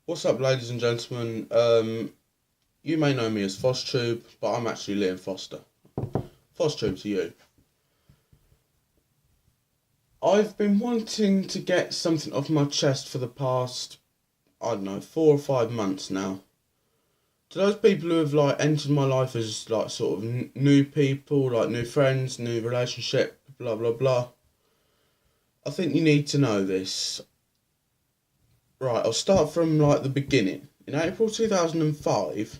What's up, ladies and gentlemen? You may know me as FostTube, but I'm actually Liam Foster. FostTube to you. I've been wanting to get something off my chest for the past, 4 or 5 months now. To those people who have entered my life as sort of new people, new friends, new relationship, blah blah blah. I think you need to know this. Right, I'll start from the beginning. In April 2005,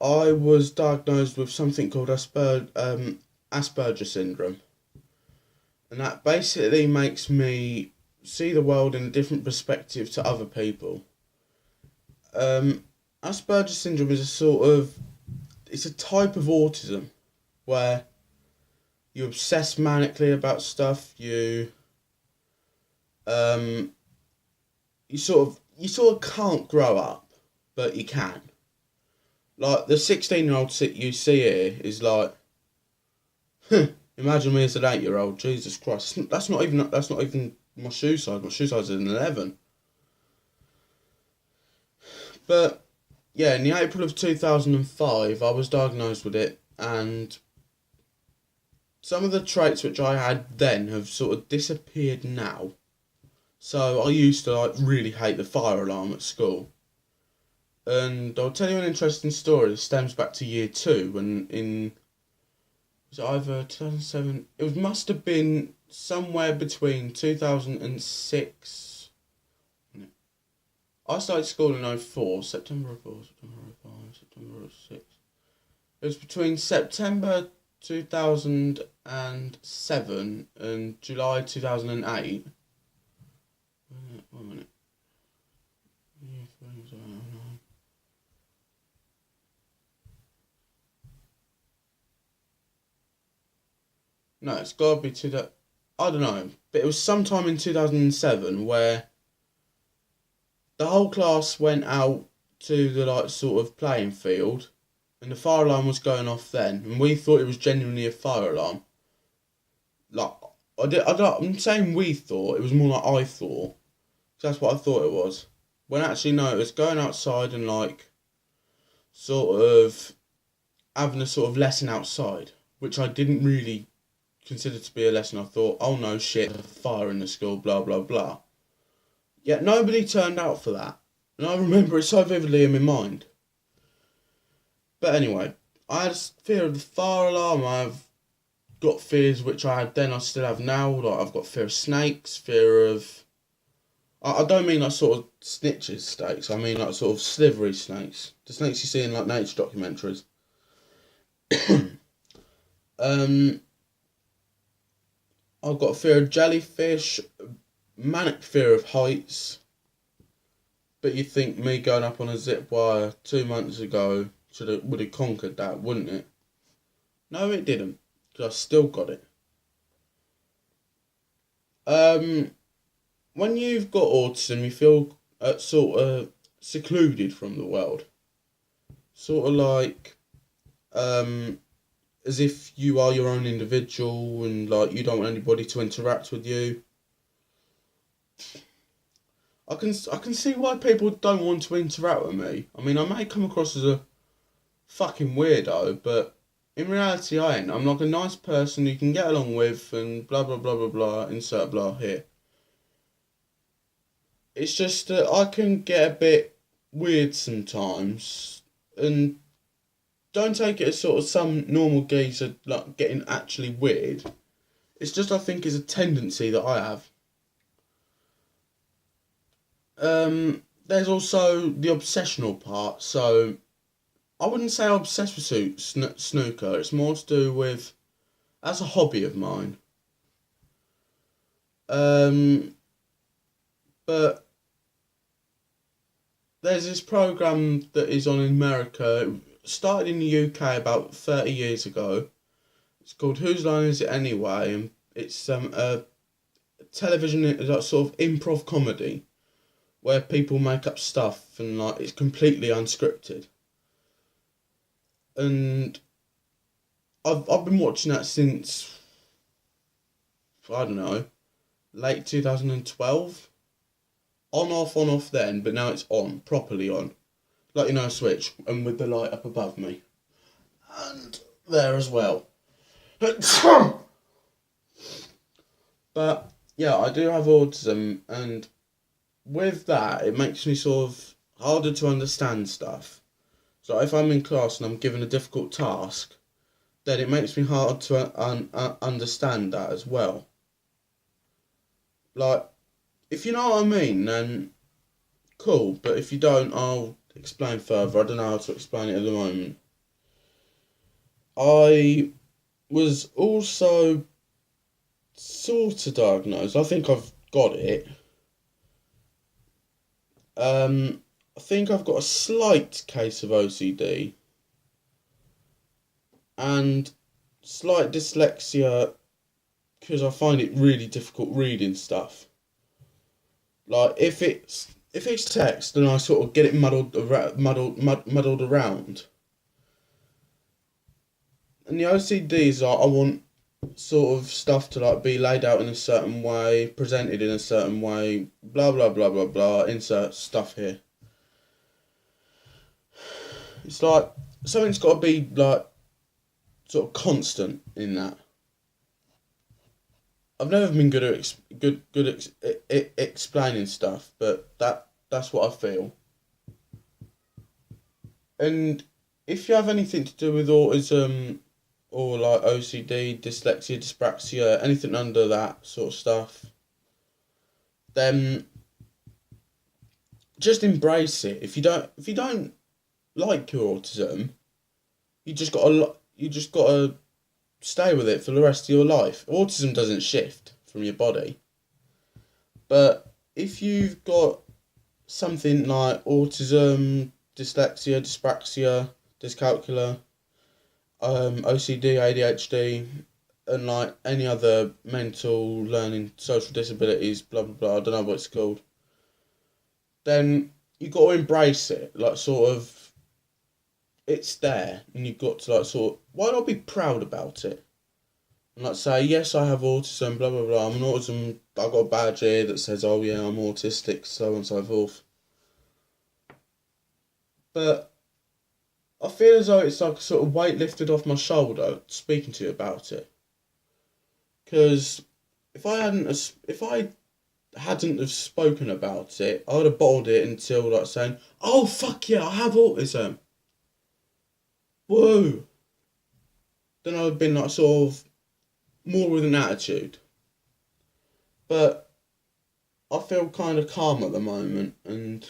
I was diagnosed with something called Asperger syndrome, and that basically makes me see the world in a different perspective to other people. Asperger syndrome is it's a type of autism where you obsess manically about stuff. You sort of can't grow up, but you can. Like, the 16-year-old you see here is imagine me as an 8-year-old. Jesus Christ, that's not even my shoe size. My shoe size is an 11. But yeah, in the April of 2005, I was diagnosed with it, and some of the traits which I had then have sort of disappeared now. So I used to really hate the fire alarm at school. And I'll tell you an interesting story. It stems back to year two, when was it either 2007? Must have been somewhere between 2006. I started school in 04, September 04, September 05, September 06. It was between September 2007 and July 2008. One minute. No, it's got to be I don't know, but it was sometime in 2007 where the whole class went out to the sort of playing field, and the fire alarm was going off then, and we thought it was genuinely a fire alarm. I'm saying we thought, it was more like I thought, 'cause that's what I thought it was. When actually no, it was going outside and sort of having a sort of lesson outside, which I didn't really consider to be a lesson. I thought, oh no, shit, fire in the school, blah blah blah. Yet nobody turned out for that, and I remember it so vividly in my mind. But anyway, I had a fear of the fire alarm. I've got fears which I had then, I still have now. I've got fear of snakes, fear of... I don't mean sort of snitches snakes, I mean sort of slithery snakes. The snakes you see in nature documentaries. I've got a fear of jellyfish, manic fear of heights. But you'd think me going up on a zip wire 2 months ago would have conquered that, wouldn't it? No, it didn't, because I still got it. When you've got autism, you feel sort of secluded from the world. Sort of as if you are your own individual, and you don't want anybody to interact with you. I can see why people don't want to interact with me. I mean, I may come across as a fucking weirdo, but in reality I ain't. I'm a nice person you can get along with, and blah blah blah blah blah, insert blah here. It's just that I can get a bit weird sometimes, and don't take it as sort of some normal geezer getting actually weird. It's just, I think, it's a tendency that I have. There's also the obsessional part. So I wouldn't say I'm obsessed with snooker. It's more to do with, as a hobby of mine. But there's this program that is on in America. It started in the UK about 30 years ago. It's called Whose Line Is It Anyway? And it's a television sort of improv comedy where people make up stuff, and it's completely unscripted. And I've been watching that since, I don't know, late 2012. on off then, but now it's on, properly on. Like, a switch, and with the light up above me. And there as well. But, yeah, I do have autism, and with that, it makes me sort of harder to understand stuff. So if I'm in class and I'm given a difficult task, then it makes me hard to understand that as well. Like, if you know what I mean, then cool. But if you don't, I'll explain further. I don't know how to explain it at the moment. I was also sort of diagnosed. I think I've got it. I think I've got a slight case of OCD and slight dyslexia because I find it really difficult reading stuff. Like if it's text, then I sort of get it muddled around. And the OCDs are I want sort of stuff to like be laid out in a certain way, presented in a certain way, blah blah blah blah blah. Insert stuff here. It's like something's got to be like sort of constant in that. I've never been good at explaining stuff, but that's what I feel. And if you have anything to do with autism or like OCD, dyslexia, dyspraxia, anything under that sort of stuff, then just embrace it. If you don't like your autism, you just gotta stay with it for the rest of your life. Autism doesn't shift from your body. But if you've got something like autism, dyslexia, dyspraxia, dyscalculia, OCD, ADHD, and like any other mental, learning, social disabilities, blah blah blah, I don't know what it's called, then you got to embrace it. Like sort of, it's there, and you've got to like sort of, why not be proud about it? And like say, yes, I have autism, blah blah blah. I'm an autism. I've got a badge here that says, oh yeah, I'm autistic, so on and so forth. But I feel as though it's like a sort of weight lifted off my shoulder speaking to you about it. Because if I hadn't have spoken about it, I would have bottled it until like saying, oh fuck yeah, I have autism. Whoa. Then I would have been like sort of more with an attitude. But I feel kind of calm at the moment, and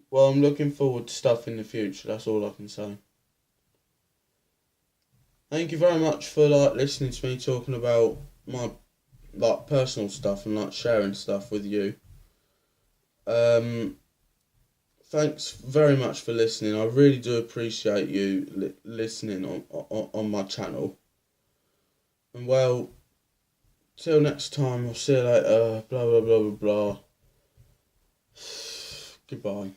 well, I'm looking forward to stuff in the future. That's all I can say. Thank you very much for like listening to me talking about my like personal stuff and like sharing stuff with you. Thanks very much for listening. I really do appreciate you listening on my channel. And well, till next time, I'll see you later. Blah blah blah blah blah. Goodbye.